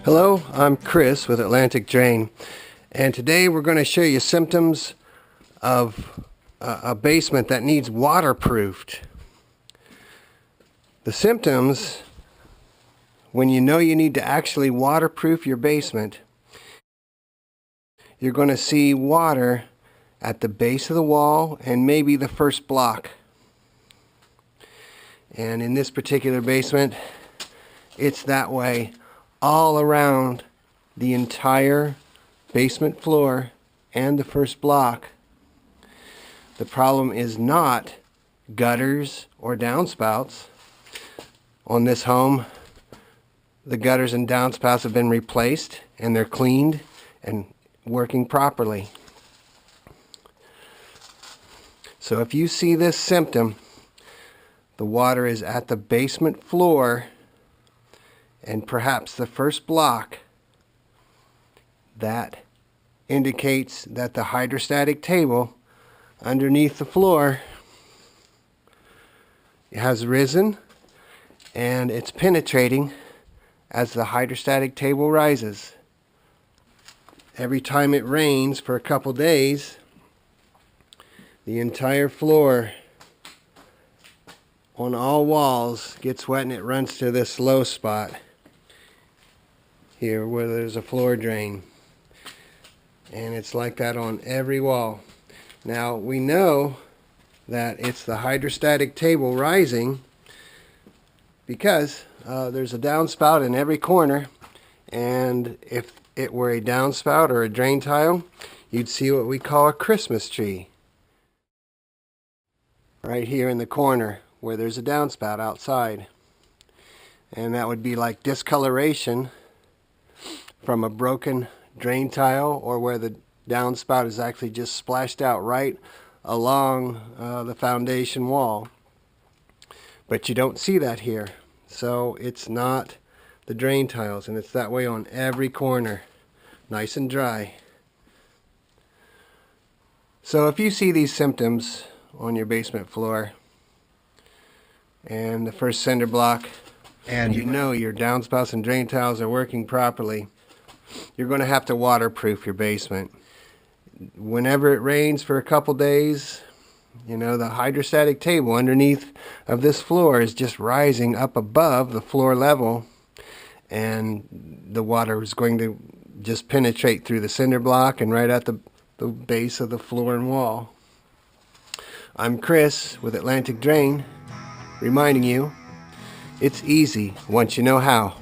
Hello, I'm Chris with Atlantic Drain, and today we're going to show you symptoms of a basement that needs waterproofed. The symptoms, when you know you need to actually waterproof your basement, you're going to see water at the base of the wall and maybe the first block. And in this particular basement, it's that way all around the entire basement floor and the first block. The problem is not gutters or downspouts. On this home, the gutters and downspouts have been replaced and they're cleaned and working properly. So if you see this symptom, the water is at the basement floor and perhaps the first block, that indicates that the hydrostatic table underneath the floor has risen and it's penetrating as the hydrostatic table rises. Every time it rains for a couple days, the entire floor on all walls gets wet and it runs to this low spot here where there's a floor drain, and it's like that on every wall. Now we know that it's the hydrostatic table rising because there's a downspout in every corner, and if it were a downspout or a drain tile, you'd see what we call a Christmas tree right here in the corner where there's a downspout outside, and that would be like discoloration from a broken drain tile, or where the downspout is actually just splashed out right along the foundation wall. But you don't see that here, so it's not the drain tiles, and it's that way on every corner, nice and dry. So if you see these symptoms on your basement floor and the first cinder block, and you know your downspouts and drain tiles are working properly, you're going to have to waterproof your basement. Whenever it rains for a couple days, you know, the hydrostatic table underneath of this floor is just rising up above the floor level, and the water is going to just penetrate through the cinder block and right at the base of the floor and wall. I'm Chris with Atlantic Drain, reminding you, it's easy once you know how.